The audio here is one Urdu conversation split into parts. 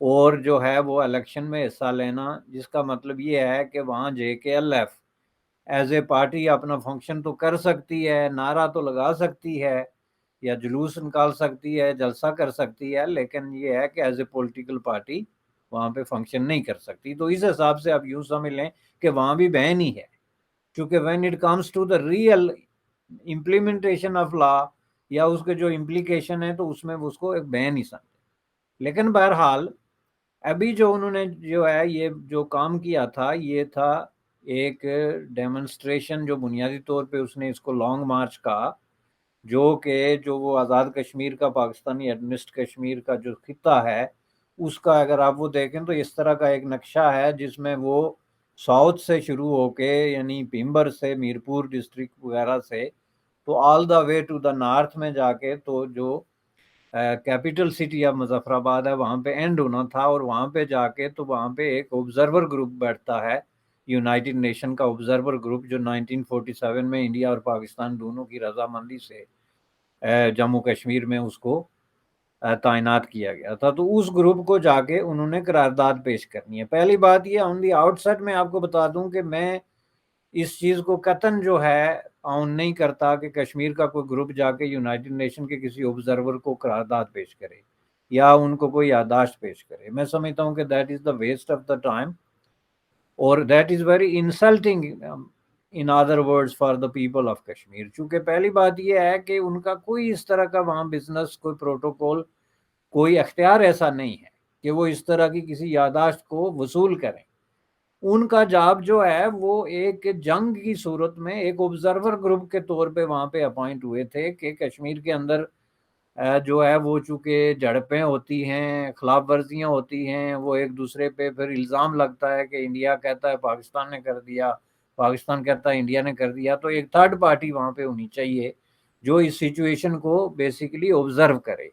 اور جو ہے وہ الیکشن میں حصہ لینا، جس کا مطلب یہ ہے کہ وہاں JKLF ایز اے پارٹی اپنا فنکشن تو کر سکتی ہے، نعرہ تو لگا سکتی ہے یا جلوس نکال سکتی ہے، جلسہ کر سکتی ہے، لیکن یہ ہے کہ ایز اے پولیٹیکل پارٹی وہاں پہ فنکشن نہیں کر سکتی. تو اس حساب سے آپ یوں سمجھ لیں کہ وہاں بھی بین ہی ہے، چونکہ when it comes to the real implementation of law یا اس کے جو امپلیکیشن ہے تو اس میں اس کو ایک بین ہی سمجھے. لیکن بہرحال ابھی جو انہوں نے جو ہے یہ جو کام کیا تھا یہ تھا ایک ڈیمونسٹریشن، جو بنیادی طور پہ اس نے اس کو لانگ مارچ کہا، جو وہ آزاد کشمیر کا، پاکستانی ایڈمنسٹ کشمیر کا جو خطہ ہے اس کا اگر آپ وہ دیکھیں تو اس طرح کا ایک نقشہ ہے جس میں وہ ساؤتھ سے شروع ہو کے یعنی پیمبر سے، میرپور ڈسٹرکٹ وغیرہ سے، تو آل دا وے ٹو دا نارتھ میں جا کے تو جو کیپٹل سٹی آف مظفر آباد ہے وہاں پہ اینڈ ہونا تھا، اور وہاں پہ جا کے تو وہاں پہ ایک آبزرور گروپ بیٹھتا ہے، یونائٹڈ نیشن کا آبزرور گروپ، جو 1947 میں انڈیا اور پاکستان دونوں کی رضامندی سے جموں کشمیر میں اس کو تعینات کیا گیا تھا. تو اس گروپ کو جا کے انہوں نے قرارداد پیش کرنی ہے. پہلی بات یہ آن دی آؤٹ سیٹ میں آپ کو بتا دوں کہ میں اس چیز کو قطعاً جو ہے آن نہیں کرتا کہ کشمیر کا کوئی گروپ جا کے یونائٹڈ نیشن کے کسی آبزرور کو قرارداد پیش کرے یا ان کو کوئی یادداشت پیش کرے. میں سمجھتا ہوں کہ that is the waste of the time اور that is very insulting in other words for the people of Kashmir. چونکہ پہلی بات یہ ہے کہ ان کا کوئی اس طرح کا وہاں بزنس، کوئی پروٹوکول، کوئی اختیار ایسا نہیں ہے کہ وہ اس طرح کی کسی یادداشت کو وصول کریں. ان کا جاب جو ہے وہ ایک جنگ کی صورت میں ایک آبزرور گروپ کے طور پہ وہاں پہ اپوائنٹ ہوئے تھے کہ کشمیر کے اندر جو ہے وہ چونکہ جھڑپیں ہوتی ہیں، خلاف ورزیاں ہوتی ہیں، وہ ایک دوسرے پہ پھر الزام لگتا ہے کہ انڈیا کہتا ہے پاکستان نے کر دیا، پاکستان کہتا ہے انڈیا نے کر دیا، تو ایک تھرڈ پارٹی وہاں پہ ہونی چاہیے جو اس سچویشن کو بیسیکلی آبزرو کرے.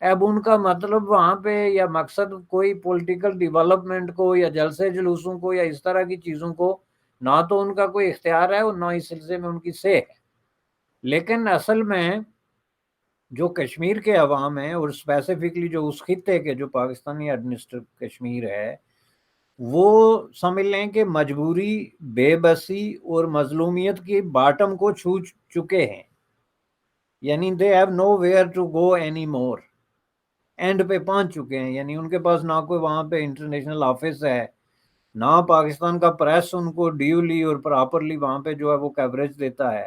اب ان کا مطلب وہاں پہ یا مقصد کوئی پولیٹیکل ڈیولپمنٹ کو یا جلسے جلوسوں کو یا اس طرح کی چیزوں کو نہ تو ان کا کوئی اختیار ہے اور نہ اس سلسلے میں ان کی سے ہے. لیکن اصل میں جو کشمیر کے عوام ہیں اور اسپیسیفکلی جو اس خطے کے جو پاکستانی ایڈمنسٹر کشمیر ہے، وہ سمجھ لیں کہ مجبوری، بے بسی اور مظلومیت کی باٹم کو چھو چکے ہیں. یعنی they have nowhere to go anymore. And پہ پہنچ چکے ہیں. یعنی ان کے پاس نہ کوئی وہاں پہ انٹرنیشنل آفس ہے، نہ پاکستان کا پریس ان کو ڈیولی اور پراپرلی وہاں پہ جو ہے وہ کوریج دیتا ہے،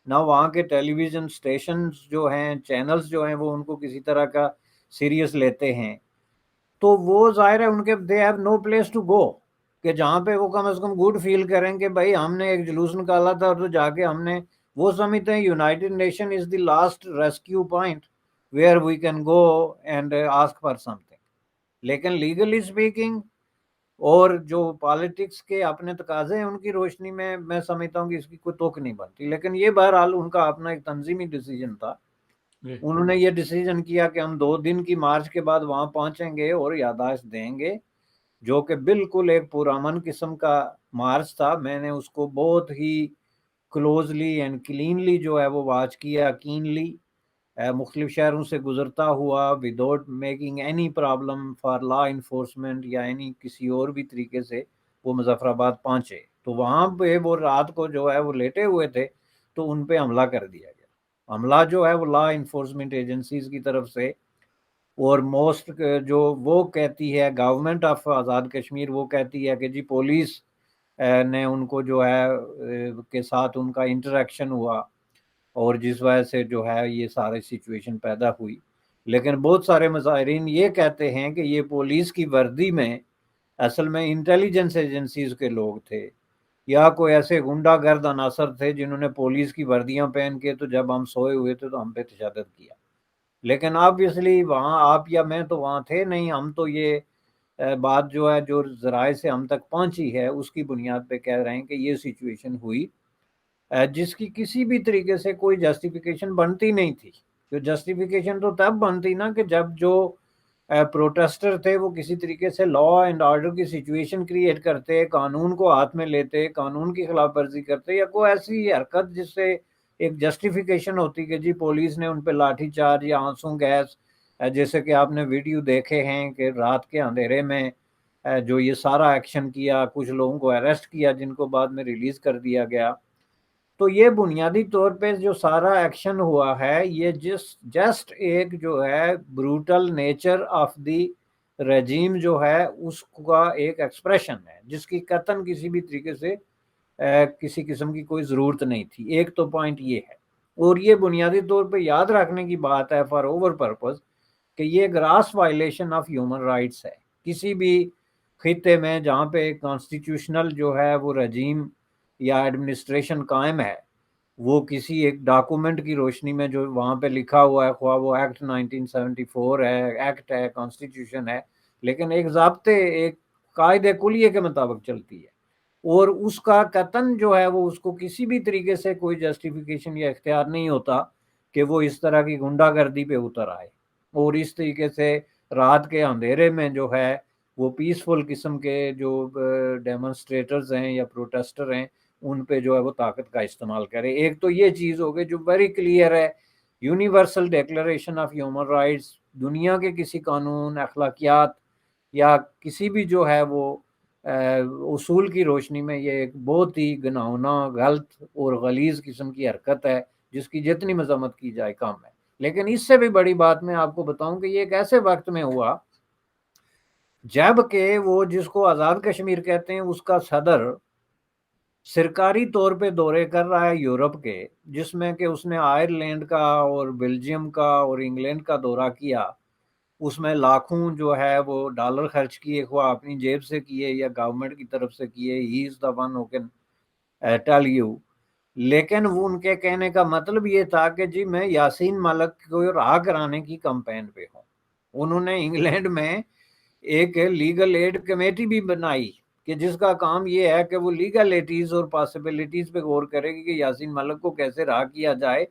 نہ وہاں کے ٹیلی ویژن اسٹیشنز جو ہیں، چینلز جو ہیں، وہ ان کو کسی طرح کا سیریس لیتے ہیں. تو وہ ظاہر ہے ان کے they have no place to go کہ جہاں پہ وہ کم از کم گڈ فیل کریں کہ بھائی ہم نے ایک جلوس نکالا تھا اور تو جا کے ہم نے، وہ سمجھتے ہیں United Nation is the last rescue point where we can go and ask for سم تھنگ. لیکن لیگلی اسپیکنگ اور جو پالیٹکس کے اپنے تقاضے ہیں ان کی روشنی میں سمجھتا ہوں کہ اس کی کوئی توق نہیں بنتی. لیکن یہ بہرحال ان کا اپنا ایک تنظیمی ڈیسیجن تھا. انہوں نے یہ ڈیسیجن کیا کہ ہم 2 دن کی مارچ کے بعد وہاں پہنچیں گے اور یادداشت دیں گے، جو کہ بالکل ایک پرامن قسم کا مارچ تھا. میں نے اس کو بہت ہی کلوزلی اینڈ کلینلی جو ہے وہ واچ کیا، کینلی، مختلف شہروں سے گزرتا ہوا without making any problem for law enforcement یا اینی کسی اور بھی طریقے سے وہ مظفر آباد پہنچے. تو وہاں پہ وہ رات کو جو ہے وہ لیٹے ہوئے تھے تو ان پہ حملہ کر دیا گیا. حملہ جو ہے وہ لا انفورسمنٹ ایجنسیز کی طرف سے، اور موسٹ جو وہ کہتی ہے گورنمنٹ آف آزاد کشمیر، وہ کہتی ہے کہ جی پولیس نے ان کو جو ہے کے ساتھ ان کا انٹریکشن ہوا اور جس وجہ سے جو ہے یہ سارے سچویشن پیدا ہوئی. لیکن بہت سارے مظاہرین یہ کہتے ہیں کہ یہ پولیس کی وردی میں اصل میں انٹیلیجنس ایجنسیز کے لوگ تھے یا کوئی ایسے غنڈہ گرد عناصر تھے جنہوں نے پولیس کی وردیاں پہن کے تو جب ہم سوئے ہوئے تھے تو ہم پہ تشدد کیا. لیکن آبویسلی وہاں آپ یا میں تو وہاں تھے نہیں. ہم تو یہ بات جو ہے جو ذرائع سے ہم تک پہنچی ہے اس کی بنیاد پہ کہہ رہے ہیں کہ یہ سچویشن ہوئی جس کی کسی بھی طریقے سے کوئی جسٹیفیکیشن بنتی نہیں تھی. جو جسٹیفیکیشن تو تب بنتی نا کہ جب جو پروٹیسٹر تھے وہ کسی طریقے سے لا اینڈ آرڈر کی سچویشن کریٹ کرتے، قانون کو ہاتھ میں لیتے، قانون کی خلاف ورزی کرتے یا کوئی ایسی حرکت جس سے ایک جسٹیفیکیشن ہوتی کہ جی پولیس نے ان پہ لاٹھی چارج یا آنسو گیس جیسے کہ آپ نے ویڈیو دیکھے ہیں کہ رات کے اندھیرے میں جو یہ سارا ایکشن کیا، کچھ لوگوں کو اریسٹ کیا جن کو بعد میں ریلیز کر دیا گیا. تو یہ بنیادی طور پہ جو سارا ایکشن ہوا ہے یہ جسٹ ایک جو ہے بروٹل نیچر آف دی رجیم جو ہے اس کا ایک ایکسپریشن ہے، جس کی قطعاً کسی بھی طریقے سے کسی قسم کی کوئی ضرورت نہیں تھی. ایک تو پوائنٹ یہ ہے، اور یہ بنیادی طور پہ یاد رکھنے کی بات ہے فار اوور پرپز کہ یہ gross violation of human rights ہے. کسی بھی خطے میں جہاں پہ کانسٹیٹیوشنل جو ہے وہ رجیم یا ایڈمنسٹریشن قائم ہے، وہ کسی ایک ڈاکومنٹ کی روشنی میں جو وہاں پہ لکھا ہوا ہے، خواہ وہ ایکٹ 1974 ہے، ایکٹ ہے، کانسٹیٹیوشن ہے، لیکن ایک ضابطے، ایک قاعدے کلیے کے مطابق چلتی ہے، اور اس کا قطعاً جو ہے وہ اس کو کسی بھی طریقے سے کوئی جسٹیفیکیشن یا اختیار نہیں ہوتا کہ وہ اس طرح کی غنڈہ گردی پہ اتر آئے اور اس طریقے سے رات کے اندھیرے میں جو ہے وہ پیسفل قسم کے جو ڈیمونسٹریٹرز ہیں یا پروٹیسٹر ہیں ان پہ جو ہے وہ طاقت کا استعمال کرے. ایک تو یہ چیز ہو گئی جو ویری کلیئر ہے، universal declaration of human rights, دنیا کے کسی قانون، اخلاقیات یا کسی بھی جو ہے وہ اصول کی روشنی میں یہ ایک بہت ہی گناؤنا، غلط اور غلیظ قسم کی حرکت ہے جس کی جتنی مذمت کی جائے کم ہے. لیکن اس سے بھی بڑی بات میں آپ کو بتاؤں کہ یہ ایک ایسے وقت میں ہوا جب کہ وہ جس کو آزاد کشمیر کہتے ہیں اس کا صدر سرکاری طور پہ دورے کر رہا ہے یورپ کے، جس میں کہ اس نے آئرلینڈ کا اور بیلجیم کا اور انگلینڈ کا دورہ کیا. اس میں لاکھوں جو ہے وہ ڈالر خرچ کیے، خواہ اپنی جیب سے کیے یا گورنمنٹ کی طرف سے کیے. He is the one who can tell you. لیکن وہ ان کے کہنے کا مطلب یہ تھا کہ جی میں یاسین ملک کو رہا کرانے کی کمپین پہ ہوں. انہوں نے انگلینڈ میں ایک لیگل ایڈ کمیٹی بھی بنائی کہ جس کا کام یہ ہے کہ وہ لیگلٹیز اور پاسبلٹیز پہ غور کرے گی کہ یاسین ملک کو کیسے رہا کیا جائے.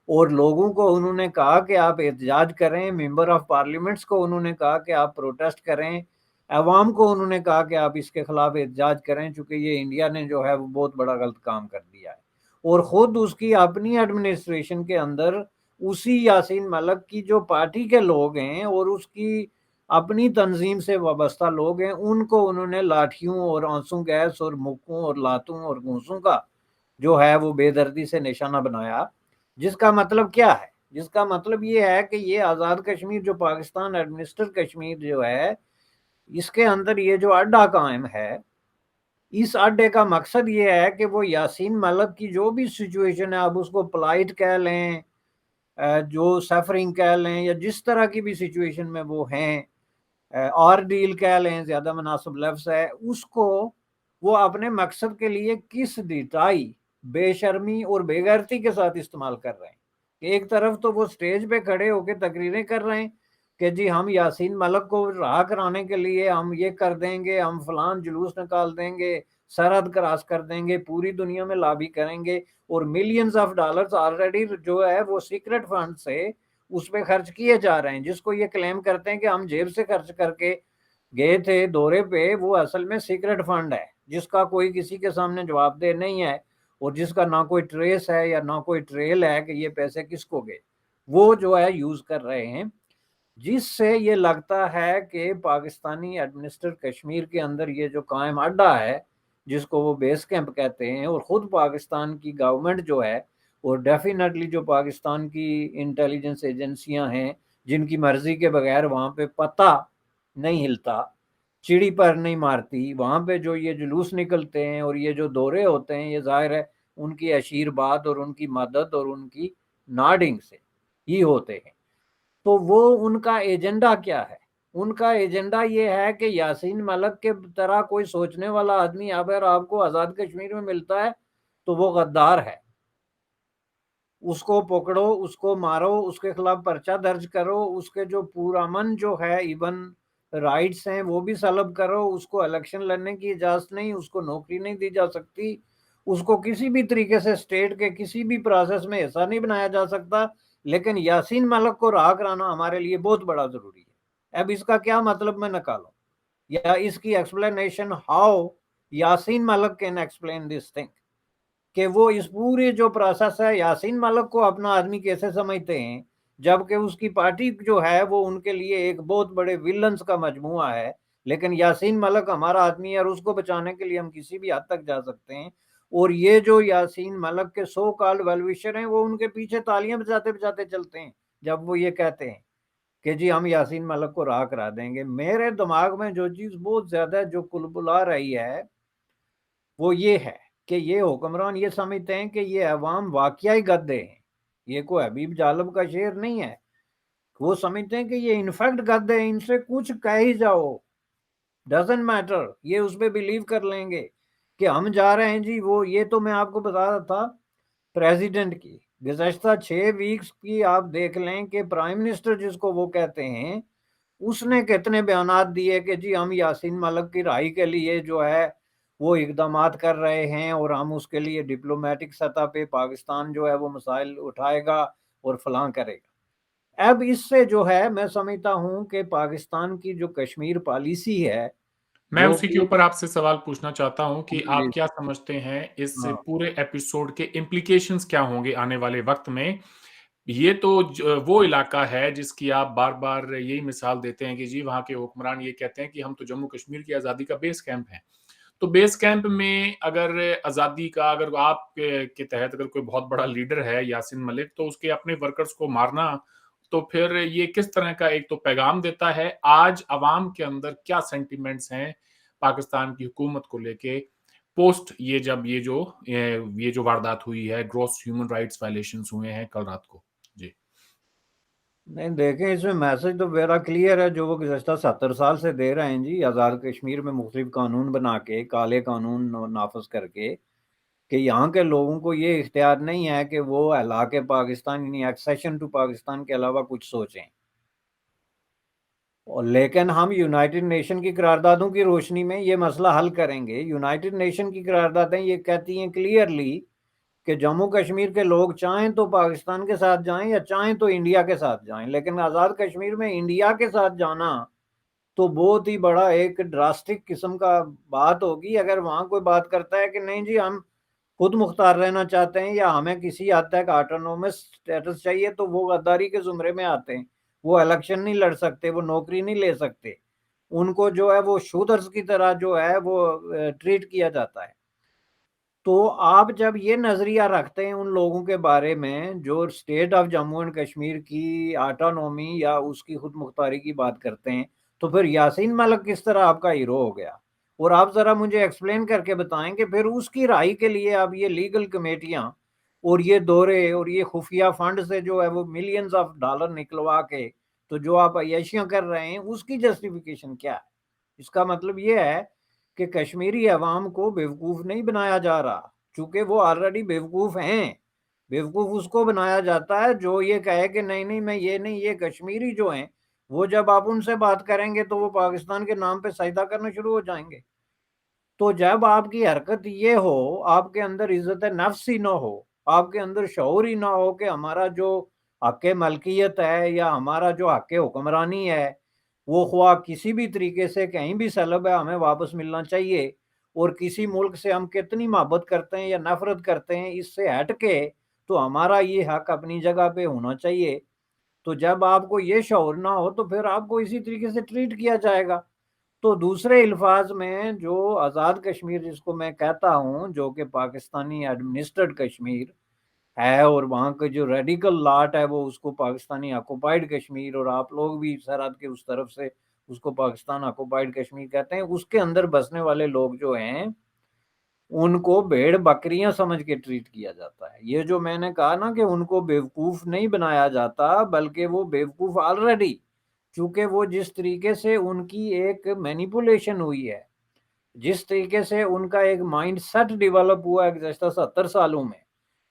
اور لوگوں کو انہوں نے کہا کہ آپ احتجاج کریں، ممبر آف پارلیمنٹس کو انہوں نے کہا کہ آپ پروٹیسٹ کریں، عوام کو انہوں نے کہا کہ آپ اس کے خلاف احتجاج کریں، چونکہ یہ انڈیا نے جو ہے وہ بہت بڑا غلط کام کر دیا ہے. اور خود اس کی اپنی ایڈمنسٹریشن کے اندر اسی یاسین ملک کی جو پارٹی کے لوگ ہیں اور اس کی اپنی تنظیم سے وابستہ لوگ ہیں، ان کو انہوں نے لاٹھیوں اور آنسوں گیس اور مکوں اور لاتوں اور گھونسوں کا جو ہے وہ بے دردی سے نشانہ بنایا. جس کا مطلب کیا ہے؟ جس کا مطلب یہ ہے کہ یہ آزاد کشمیر جو پاکستان ایڈمنسٹر کشمیر جو ہے، اس کے اندر یہ جو اڈا قائم ہے، اس اڈے کا مقصد یہ ہے کہ وہ یاسین ملک کی جو بھی سچویشن ہے، آپ اس کو پلائٹ کہہ لیں، جو سفرنگ کہہ لیں، یا جس طرح کی بھی سچویشن میں وہ ہیں، اور ڈیل کہہ لیں، زیادہ مناسب لفظ ہے، اس کو وہ اپنے مقصد کے لیے کس ڈٹائی، بے شرمی اور بے غیرتی کے ساتھ استعمال کر رہے ہیں. ایک طرف تو وہ سٹیج پہ کھڑے ہو کے تقریریں کر رہے ہیں کہ جی ہم یاسین ملک کو رہا کرانے کے لیے ہم یہ کر دیں گے، ہم فلان جلوس نکال دیں گے، سرحد کراس کر دیں گے، پوری دنیا میں لابی کریں گے، اور ملینز آف ڈالرز آلریڈی جو ہے وہ سیکرٹ فنڈ سے اس پہ خرچ کیے جا رہے ہیں، جس کو یہ کلیم کرتے ہیں کہ ہم جیب سے خرچ کر کے گئے تھے دورے پہ. وہ اصل میں سیکرٹ فنڈ ہے جس کا کوئی کسی کے سامنے جواب دہ نہیں ہے، اور جس کا نہ کوئی ٹریس ہے یا نہ کوئی ٹریل ہے کہ یہ پیسے کس کو گئے. وہ جو ہے یوز کر رہے ہیں، جس سے یہ لگتا ہے کہ پاکستانی ایڈمنسٹر کشمیر کے اندر یہ جو قائم اڈا ہے جس کو وہ بیس کیمپ کہتے ہیں، اور خود پاکستان کی گورنمنٹ جو ہے، اور ڈیفینیٹلی جو پاکستان کی انٹیلیجنس ایجنسیاں ہیں جن کی مرضی کے بغیر وہاں پہ پتہ نہیں ہلتا، چڑی پر نہیں مارتی، وہاں پہ جو یہ جلوس نکلتے ہیں اور یہ جو دورے ہوتے ہیں، یہ ظاہر ہے ان کی اشیرباد اور ان کی مدد اور ان کی ناڈنگ سے ہی ہوتے ہیں. تو وہ ان کا ایجنڈا کیا ہے؟ ان کا ایجنڈا یہ ہے کہ یاسین ملک کے طرح کوئی سوچنے والا آدمی اگر آپ کو آزاد کشمیر میں ملتا ہے تو وہ غدار ہے، اس کو پکڑو، اس کو مارو، اس کے خلاف پرچہ درج کرو، اس کے جو پرامن جو ہے ایون رائٹس ہیں وہ بھی سلب کرو، اس کو الیکشن لڑنے کی اجازت نہیں، اس کو نوکری نہیں دی جا سکتی، اس کو کسی بھی طریقے سے اسٹیٹ کے کسی بھی پروسیس میں حصہ نہیں بنایا جا سکتا. لیکن یاسین ملک کو رہا کرانا ہمارے لیے بہت بڑا ضروری ہے. اب اس کا کیا مطلب میں نکالوں، یا اس کی explanation how Yasin Malik can explain this thing, کہ وہ اس پورے جو پروسیس ہے، یاسین ملک کو اپنا آدمی کیسے سمجھتے ہیں جبکہ اس کی پارٹی جو ہے وہ ان کے لیے ایک بہت بڑے ویلنز کا مجموعہ ہے. لیکن یاسین ملک ہمارا آدمی ہے اور اس کو بچانے کے لیے ہم کسی بھی حد تک جا سکتے ہیں. اور یہ جو یاسین ملک کے سو کالڈ ویلویشر ہیں وہ ان کے پیچھے تالیاں بجاتے بجاتے چلتے ہیں جب وہ یہ کہتے ہیں کہ جی ہم یاسین ملک کو راہ کرا دیں گے. میرے دماغ میں جو چیز بہت زیادہ جو کلبلا رہی ہے وہ یہ ہے کہ یہ حکمران یہ سمجھتے ہیں کہ یہ عوام واقعی گدے ہیں. یہ کوئی حبیب جالب کا شعر نہیں ہے. وہ سمجھتے ہیں کہ یہ انفیکٹ گدے ہیں, ان سے کچھ کہہ ہی جاؤ ڈزنٹ میٹر, یہ اس پہ بلیو کر لیں گے کہ ہم جا رہے ہیں جی. وہ یہ تو میں آپ کو بتا رہا تھا پریزیڈنٹ کی گزشتہ 6 ویکس کی آپ دیکھ لیں کہ پرائم منسٹر جس کو وہ کہتے ہیں اس نے کتنے بیانات دیے کہ جی ہم یاسین ملک کی رہائی کے لیے جو ہے وہ اقدامات کر رہے ہیں اور ہم اس کے لیے ڈپلومیٹک سطح پہ پاکستان جو ہے وہ مسائل اٹھائے گا اور فلاں کرے گا. اب اس سے جو ہے میں سمجھتا ہوں کہ پاکستان کی جو کشمیر پالیسی ہے میں اسی کے اوپر آپ سے سوال پوچھنا چاہتا ہوں کہ جی آپ کیا سمجھتے ہیں اس ہاں پورے ایپیسوڈ کے امپلیکیشنز کیا ہوں گے آنے والے وقت میں. یہ تو وہ علاقہ ہے جس کی آپ بار بار یہی مثال دیتے ہیں کہ جی وہاں کے حکمران یہ کہتے ہیں کہ ہم تو جموں کشمیر کی آزادی کا بیس کیمپ ہیں. تو بیس کیمپ میں اگر آزادی کا اگر آپ کے تحت اگر کوئی بہت بڑا لیڈر ہے یاسین ملک تو اس کے اپنے ورکرز کو مارنا تو پھر یہ کس طرح کا ایک تو پیغام دیتا ہے. آج عوام کے اندر کیا سینٹیمنٹس ہیں پاکستان کی حکومت کو لے کے پوسٹ یہ جب یہ جو واردات ہوئی ہے, گروس ہیومن رائٹس وائلیشنز ہوئے ہیں کل رات کو. جی نہیں دیکھیں اس میں میسج تو میرا کلیئر ہے جو وہ گزشتہ 70 سال سے دے رہے ہیں جی. آزاد کشمیر میں مختلف قانون بنا کے کالے قانون نافذ کر کے کہ یہاں کے لوگوں کو یہ اختیار نہیں ہے کہ وہ علاقے پاکستان یعنی ایکسیشن ٹو پاکستان کے علاوہ کچھ سوچیں. لیکن ہم یونائٹڈ نیشن کی قراردادوں کی روشنی میں یہ مسئلہ حل کریں گے. یونائٹڈ نیشن کی قراردادیں یہ کہتی ہیں کلیئرلی کہ جموں کشمیر کے لوگ چاہیں تو پاکستان کے ساتھ جائیں یا چاہیں تو انڈیا کے ساتھ جائیں. لیکن آزاد کشمیر میں انڈیا کے ساتھ جانا تو بہت ہی بڑا ایک ڈراسٹک قسم کا بات ہوگی. اگر وہاں کوئی بات کرتا ہے کہ نہیں جی ہم خود مختار رہنا چاہتے ہیں یا ہمیں کسی حد تک آٹونومس اسٹیٹس چاہیے تو وہ غداری کے زمرے میں آتے ہیں. وہ الیکشن نہیں لڑ سکتے, وہ نوکری نہیں لے سکتے, ان کو جو ہے وہ شودرز کی طرح جو ہے وہ ٹریٹ کیا جاتا ہے. تو آپ جب یہ نظریہ رکھتے ہیں ان لوگوں کے بارے میں جو state of Jammu and Kashmir کی آٹونومی یا اس کی خود مختاری کی بات کرتے ہیں تو پھر یاسین ملک کس طرح آپ کا ہیرو ہو گیا؟ اور آپ ذرا مجھے ایکسپلین کر کے بتائیں کہ پھر اس کی رہائی کے لیے اب یہ لیگل کمیٹیاں اور یہ دورے اور یہ خفیہ فنڈ سے جو ہے وہ ملینز آف ڈالر نکلوا کے تو جو آپ عیاشیاں کر رہے ہیں اس کی جسٹیفیکیشن کیا ہے؟ اس کا مطلب یہ ہے کہ کشمیری عوام کو بیوقوف نہیں بنایا جا رہا, چونکہ وہ آلریڈی بیوقوف ہیں. بیوقوف اس کو بنایا جاتا ہے جو یہ کہے کہ نہیں نہیں میں یہ نہیں. یہ کشمیری جو ہیں وہ جب آپ ان سے بات کریں گے تو وہ پاکستان کے نام پہ سجدہ کرنا شروع ہو جائیں گے. تو جب آپ کی حرکت یہ ہو, آپ کے اندر عزت نفس ہی نہ ہو, آپ کے اندر شعور ہی نہ ہو کہ ہمارا جو حق ملکیت ہے یا ہمارا جو حق حکمرانی ہے وہ خواہ کسی بھی طریقے سے کہیں بھی سلب ہے ہمیں واپس ملنا چاہیے, اور کسی ملک سے ہم کتنی محبت کرتے ہیں یا نفرت کرتے ہیں اس سے ہٹ کے تو ہمارا یہ حق اپنی جگہ پہ ہونا چاہیے. تو جب آپ کو یہ شعور نہ ہو تو پھر آپ کو اسی طریقے سے ٹریٹ کیا جائے گا. تو دوسرے الفاظ میں جو آزاد کشمیر جس کو میں کہتا ہوں جو کہ پاکستانی ایڈمنسٹرڈ کشمیر ہے اور وہاں کا جو ریڈیکل لاٹ ہے وہ اس کو پاکستانی آکوپائیڈ کشمیر, اور آپ لوگ بھی سرحد کے اس طرف سے اس کو پاکستان آکوپائیڈ کشمیر کہتے ہیں, اس کے اندر بسنے والے لوگ جو ہیں ان کو بھیڑ بکریاں سمجھ کے ٹریٹ کیا جاتا ہے. یہ جو میں نے کہا نا کہ ان کو بیوقوف نہیں بنایا جاتا بلکہ وہ بیوقوف آلریڈی, چونکہ وہ جس طریقے سے ان کی ایک مینیپولیشن ہوئی ہے, جس طریقے سے ان کا ایک مائنڈ سیٹ ڈیولپ ہوا ہے گزشتہ 70 سالوں میں,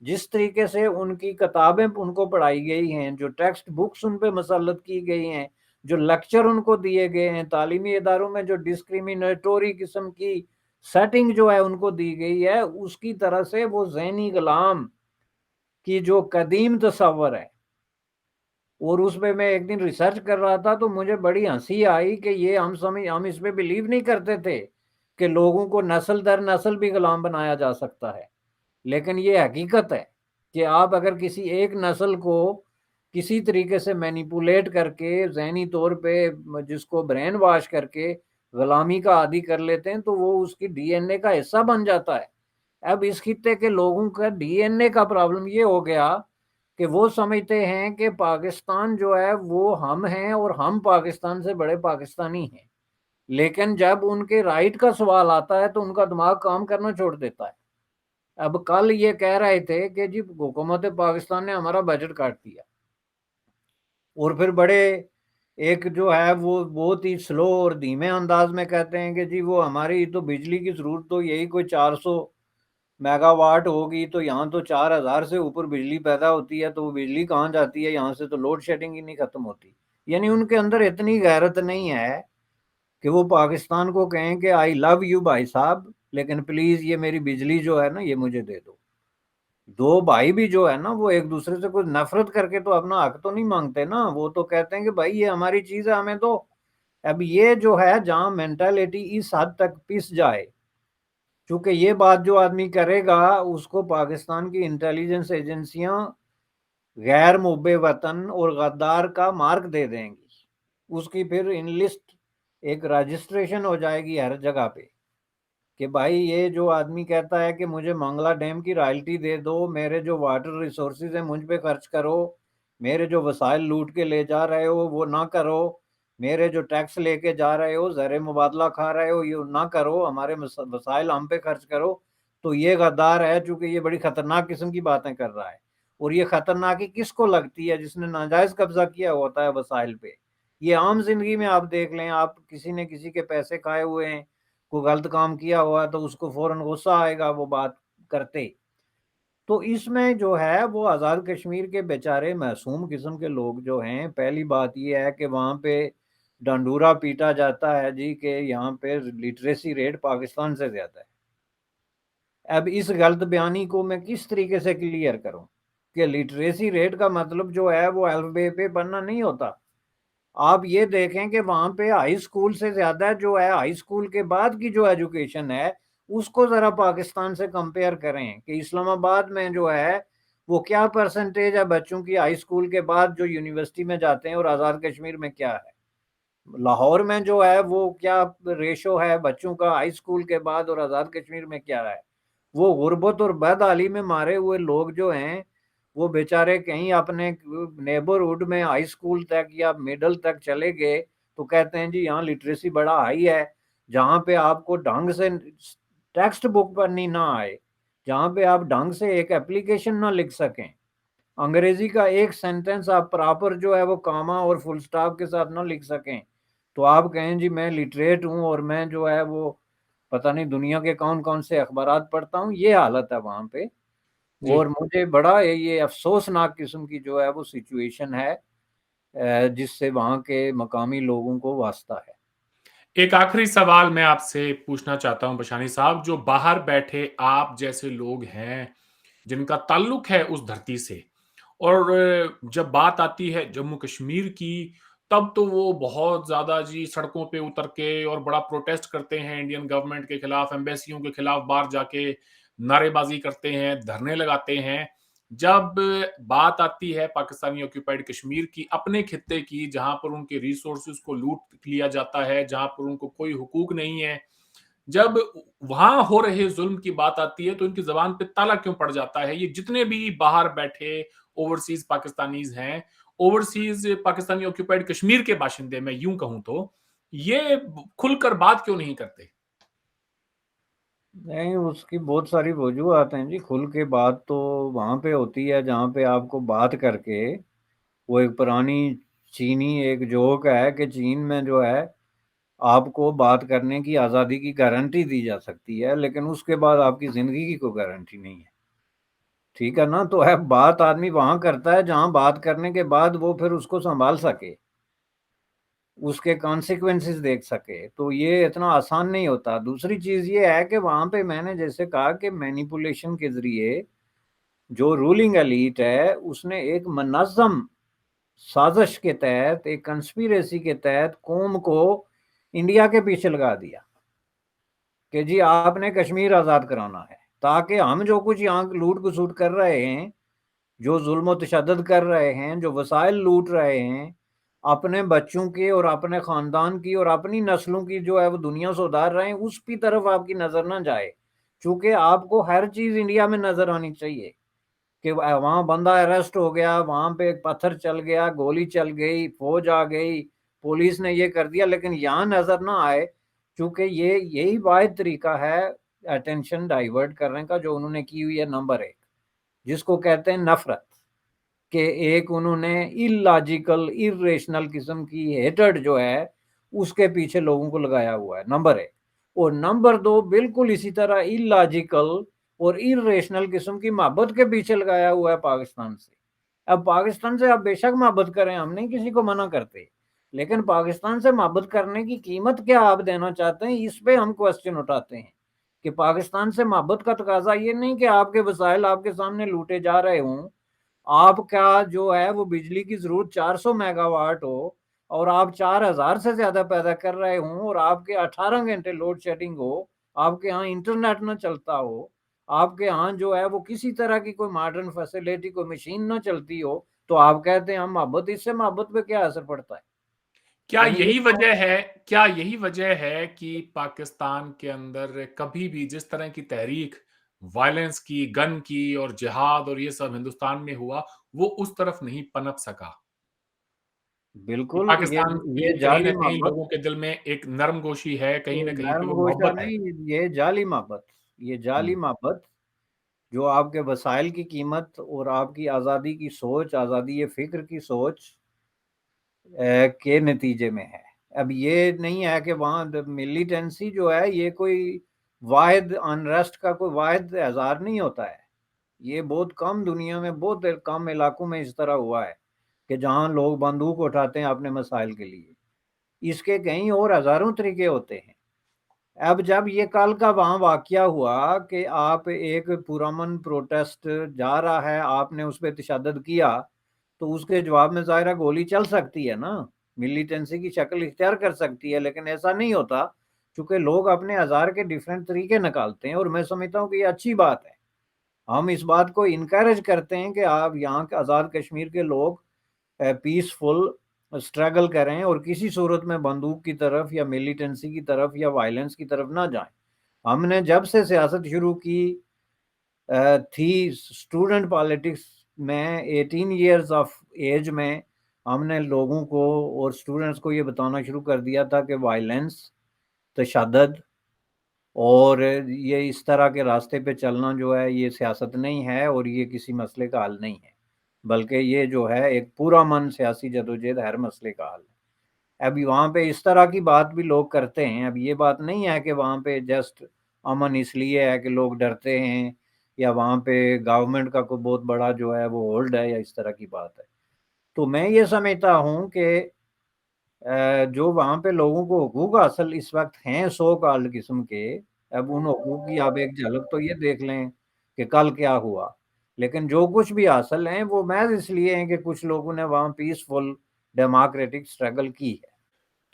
جس طریقے سے ان کی کتابیں ان کو پڑھائی گئی ہیں, جو ٹیکسٹ بکس ان پہ مسلط کی گئی ہیں, جو لیکچر ان کو دیے گئے ہیں, تعلیمی اداروں میں جو ڈسکریمنیٹوری قسم کی سیٹنگ جو ہے ان کو دی گئی ہے, اس کی طرح سے وہ ذہنی غلام کی جو قدیم تصور ہے. اور اس پہ میں ایک دن ریسرچ کر رہا تھا تو مجھے بڑی ہنسی آئی کہ یہ ہم اس پہ بلیو نہیں کرتے تھے کہ لوگوں کو نسل در نسل بھی غلام بنایا جا سکتا ہے. لیکن یہ حقیقت ہے کہ آپ اگر کسی ایک نسل کو کسی طریقے سے مینیپولیٹ کر کے ذہنی طور پہ جس کو برین واش کر کے غلامی کا عادی کر لیتے ہیں تو وہ اس کی ڈی این اے کا حصہ بن جاتا ہے۔ اب اس خطے کے لوگوں کا ڈی این اے کا پرابلم یہ ہو گیا کہ وہ سمجھتے ہیں کہ پاکستان جو ہے وہ ہم ہیں اور ہم پاکستان سے بڑے پاکستانی ہیں، لیکن جب ان کے رائٹ کا سوال آتا ہے تو ان کا دماغ کام کرنا چھوڑ دیتا ہے۔ اب کل یہ کہہ رہے تھے کہ جی حکومت پاکستان نے ہمارا بجٹ کاٹ دیا، اور پھر بڑے ایک جو ہے وہ بہت ہی سلو اور دھیمے انداز میں کہتے ہیں کہ جی وہ ہماری تو بجلی کی ضرورت تو یہی کوئی 400 میگا واٹ ہوگی، تو یہاں تو 4000 سے اوپر بجلی پیدا ہوتی ہے، تو وہ بجلی کہاں جاتی ہے یہاں سے، تو لوڈ شیڈنگ ہی نہیں ختم ہوتی۔ یعنی ان کے اندر اتنی غیرت نہیں ہے کہ وہ پاکستان کو کہیں کہ آئی لو یو بھائی صاحب، لیکن پلیز یہ میری بجلی جو ہے نا یہ مجھے دے دو۔ دو بھائی بھی جو ہے نا وہ ایک دوسرے سے کوئی نفرت کر کے تو اپنا حق تو نہیں مانگتے نا، وہ تو کہتے ہیں کہ بھائی یہ ہماری چیز ہے ہمیں دو۔ اب یہ جو ہے جہاں مینٹالٹی اس حد تک پس جائے، چونکہ یہ بات جو آدمی کرے گا اس کو پاکستان کی انٹیلیجنس ایجنسیاں غیر محب وطن اور غدار کا مارک دے دیں گی، اس کی پھر ان لسٹ ایک رجسٹریشن ہو جائے گی ہر جگہ پہ کہ بھائی یہ جو آدمی کہتا ہے کہ مجھے منگلا ڈیم کی رائلٹی دے دو، میرے جو واٹر ریسورسز ہیں مجھ پہ خرچ کرو، میرے جو وسائل لوٹ کے لے جا رہے ہو وہ نہ کرو، میرے جو ٹیکس لے کے جا رہے ہو، زر مبادلہ کھا رہے ہو یہ نہ کرو، ہمارے وسائل ہم پہ خرچ کرو، تو یہ غدار ہے، چونکہ یہ بڑی خطرناک قسم کی باتیں کر رہا ہے۔ اور یہ خطرناکی کس کو لگتی ہے؟ جس نے ناجائز قبضہ کیا ہوتا ہے وسائل پہ۔ یہ عام زندگی میں آپ دیکھ لیں، آپ کسی نے کسی کے پیسے کھائے ہوئے ہیں، کوئی غلط کام کیا ہوا تو اس کو فوراً غصہ آئے گا وہ بات کرتے۔ تو اس میں جو ہے وہ آزاد کشمیر کے بیچارے معصوم قسم کے لوگ جو ہیں، پہلی بات یہ ہے کہ وہاں پہ ڈنڈورا پیٹا جاتا ہے جی کہ یہاں پہ لٹریسی ریٹ پاکستان سے زیادہ ہے۔ اب اس غلط بیانی کو میں کس طریقے سے کلیئر کروں کہ لٹریسی ریٹ کا مطلب جو ہے وہ الفبے پہ پڑھنا نہیں ہوتا۔ آپ یہ دیکھیں کہ وہاں پہ ہائی اسکول سے زیادہ جو ہے ہائی اسکول کے بعد کی جو ایجوکیشن ہے اس کو ذرا پاکستان سے کمپیئر کریں کہ اسلام آباد میں جو ہے وہ کیا پرسنٹیج ہے بچوں کی ہائی اسکول کے بعد جو یونیورسٹی میں جاتے ہیں، اور آزاد کشمیر میں کیا ہے، لاہور میں جو ہے وہ کیا ریشو ہے بچوں کا ہائی اسکول کے بعد، اور آزاد کشمیر میں کیا ہے۔ وہ غربت اور بدحالی میں مارے ہوئے لوگ جو ہیں وہ بیچارے کہیں اپنے نیبرہڈ میں ہائی اسکول تک یا میڈل تک چلے گئے تو کہتے ہیں جی یہاں لٹریسی بڑا ہائی ہے، جہاں پہ آپ کو ڈھنگ سے ٹیکسٹ بک پڑھنی نہ آئے، جہاں پہ آپ ڈھنگ سے ایک اپلیکیشن نہ لکھ سکیں، انگریزی کا ایک سینٹنس آپ پراپر جو ہے وہ کاما اور فل سٹاپ کے ساتھ نہ لکھ سکیں، تو آپ کہیں جی میں لٹریٹ ہوں اور میں جو ہے وہ پتہ نہیں دنیا کے کون کون سے اخبارات پڑھتا ہوں۔ یہ حالت ہے وہاں پہ، جی اور مجھے بڑا یہ افسوسناک قسم کی جو ہے وہ سچویشن ہے جس سے وہاں کے مقامی لوگوں کو واسطہ ہے۔ ایک آخری سوال میں آپ سے پوچھنا چاہتا ہوں بشانی صاحب، جو باہر بیٹھے آپ جیسے لوگ ہیں جن کا تعلق ہے اس دھرتی سے، اور جب بات آتی ہے جموں کشمیر کی تب تو وہ بہت زیادہ جی سڑکوں پہ اتر کے اور بڑا پروٹیسٹ کرتے ہیں انڈین گورنمنٹ کے خلاف، ایمبیسیوں کے خلاف باہر جا کے نعرے بازی کرتے ہیں، دھرنے لگاتے ہیں۔ جب بات آتی ہے پاکستانی آکوپائڈ کشمیر کی، اپنے خطے کی، جہاں پر ان کے ریسورسز کو لوٹ لیا جاتا ہے، جہاں پر ان کو کوئی حقوق نہیں ہے، جب وہاں ہو رہے ظلم کی بات آتی ہے تو ان کی زبان پہ تالا کیوں پڑ جاتا ہے؟ یہ جتنے بھی باہر بیٹھے اوورسیز پاکستانیز ہیں، اوورسیز پاکستانی آکوپائڈ کشمیر کے باشندے، میں یوں کہوں تو یہ کھل کر بات کیوں نہیں کرتے؟ نہیں، اس کی بہت ساری وجوہات ہیں جی۔ کھل کے بات تو وہاں پہ ہوتی ہے جہاں پہ آپ کو بات کر کے، وہ ایک پرانی چینی ایک جوک ہے کہ چین میں جو ہے آپ کو بات کرنے کی آزادی کی گارنٹی دی جا سکتی ہے، لیکن اس کے بعد آپ کی زندگی کی کوئی گارنٹی نہیں ہے، ٹھیک ہے نا؟ تو ہے بات آدمی وہاں کرتا ہے جہاں بات کرنے کے بعد وہ پھر اس کو سنبھال سکے، اس کے کانسیکوینسز دیکھ سکے، تو یہ اتنا آسان نہیں ہوتا۔ دوسری چیز یہ ہے کہ وہاں پہ میں نے جیسے کہا کہ مینیپولیشن کے ذریعے جو رولنگ ایلیٹ ہے اس نے ایک منظم سازش کے تحت، ایک کنسپیریسی کے تحت قوم کو انڈیا کے پیچھے لگا دیا کہ جی آپ نے کشمیر آزاد کرانا ہے، تاکہ ہم جو کچھ یہاں لوٹ کسوٹ کر رہے ہیں جو ظلم و تشدد کر رہے ہیں، جو وسائل لوٹ رہے ہیں، اپنے بچوں کی اور اپنے خاندان کی اور اپنی نسلوں کی جو ہے وہ دنیا سے ادار رہے ہیں، اس کی طرف آپ کی نظر نہ جائے، چونکہ آپ کو ہر چیز انڈیا میں نظر آنی چاہیے کہ وہاں بندہ اریسٹ ہو گیا، وہاں پہ ایک پتھر چل گیا، گولی چل گئی، فوج آ گئی، پولیس نے یہ کر دیا، لیکن یہاں نظر نہ آئے، چونکہ یہی واحد طریقہ ہے اٹینشن ڈائیورٹ کرنے کا جو انہوں نے کی ہوئی ہے نمبر 1، جس کو کہتے ہیں نفرت، کہ ایک انہوں نے اللاجیکل ارریشنل قسم کی ہیٹرڈ جو ہے اس کے پیچھے لوگوں کو لگایا ہوا ہے، نمبر 1۔ اور نمبر 2 بالکل اسی طرح اللاجیکل اور ارریشنل قسم کی محبت کے پیچھے لگایا ہوا ہے پاکستان سے۔ اب پاکستان سے آپ بے شک محبت کریں، ہم نہیں کسی کو منع کرتے، لیکن پاکستان سے محبت کرنے کی قیمت کیا آپ دینا چاہتے ہیں، اس پہ ہم کوسچن اٹھاتے ہیں کہ پاکستان سے محبت کا تقاضا یہ نہیں کہ آپ کے وسائل آپ کے سامنے لوٹے جا رہے ہوں، آپ کا جو ہے وہ بجلی کی ضرورت 400 میگا واٹ ہو اور آپ 4000 سے زیادہ پیدا کر رہے ہوں، اور آپ کے 18 گھنٹے لوڈ شیڈنگ ہو، آپ کے ہاں انٹرنیٹ نہ چلتا ہو، آپ کے ہاں جو ہے وہ کسی طرح کی کوئی ماڈرن فیسلٹی، کوئی مشین نہ چلتی ہو، تو آپ کہتے ہیں ہم محبت، اس سے محبت پہ کیا اثر پڑتا ہے؟ کیا یعنی یہی وجہ ہے کہ پاکستان کے اندر کبھی بھی جس طرح کی تحریک وائلنس کی، گن کی اور جہاد اور یہ سب ہندوستان میں ہوا، وہ اس طرف نہیں پنپ سکا؟ کہ بالکل، پاکستان کی یہ کہیں نہ جعلی کہیں محبت، لوگوں کے دل میں ایک نرم گوشی ہے، کہیں نہ کہیں پہ نرم وہ گوشہ محبت ہے۔ نہیں، یہ جعلی محبت، یہ جعلی محبت جو آپ کے وسائل کی قیمت اور آپ کی آزادی کی سوچ، آزادی فکر کی سوچ کے نتیجے میں ہے۔ اب یہ نہیں ہے کہ وہاں ملیٹنسی جو ہے یہ کوئی واحد انریسٹ کا کوئی واحد اظہار نہیں ہوتا ہے، یہ بہت کم دنیا میں، بہت کم علاقوں میں اس طرح ہوا ہے کہ جہاں لوگ بندوق اٹھاتے ہیں اپنے مسائل کے لیے، اس کے کہیں اور ہزاروں طریقے ہوتے ہیں۔ اب جب یہ کل کا وہاں واقعہ ہوا کہ آپ ایک پرامن پروٹیسٹ جا رہا ہے، آپ نے اس پہ تشدد کیا، تو اس کے جواب میں ظاہرہ گولی چل سکتی ہے نا، ملیٹنسی کی شکل اختیار کر سکتی ہے، لیکن ایسا نہیں ہوتا، چونکہ لوگ اپنے ہزار کے ڈیفرنٹ طریقے نکالتے ہیں، اور میں سمجھتا ہوں کہ یہ اچھی بات ہے۔ ہم اس بات کو انکریج کرتے ہیں کہ آپ یہاں کے آزاد کشمیر کے لوگ پیسفل اسٹرگل کریں اور کسی صورت میں بندوق کی طرف یا ملیٹنسی کی طرف یا وائلنس کی طرف نہ جائیں۔ ہم نے جب سے سیاست شروع کی تھی اسٹوڈنٹ پالیٹکس میں 18 ایئرز آف ایج میں، ہم نے لوگوں کو اور اسٹوڈنٹس کو یہ بتانا شروع کر دیا تھا کہ وائلنس، تشدد اور یہ اس طرح کے راستے پہ چلنا جو ہے یہ سیاست نہیں ہے، اور یہ کسی مسئلے کا حل نہیں ہے، بلکہ یہ جو ہے ایک پورا من سیاسی جدوجہد ہر مسئلے کا حل ہے۔ ابھی وہاں پہ اس طرح کی بات بھی لوگ کرتے ہیں، اب یہ بات نہیں ہے کہ وہاں پہ جسٹ امن اس لیے ہے کہ لوگ ڈرتے ہیں، یا وہاں پہ گورنمنٹ کا کوئی بہت بڑا جو ہے وہ ہولڈ ہے، یا اس طرح کی بات ہے۔ تو میں یہ سمجھتا ہوں کہ جو وہاں پہ لوگوں کو حقوق حاصل اس وقت ہیں سو کالڈ قسم کے، اب ان حقوق کی آپ ایک جھلک تو یہ دیکھ لیں کہ کل کیا ہوا، لیکن جو کچھ بھی حاصل ہیں وہ محض اس لیے ہیں کہ کچھ لوگوں نے وہاں پیسفل ڈیموکریٹک اسٹرگل کی ہے۔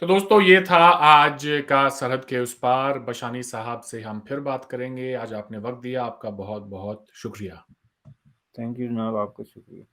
تو دوستو، یہ تھا آج کا سرحد کے اس پار۔ بشانی صاحب سے ہم پھر بات کریں گے۔ آج آپ نے وقت دیا، آپ کا بہت بہت شکریہ۔ تھینک یو جناب، آپ کا شکریہ۔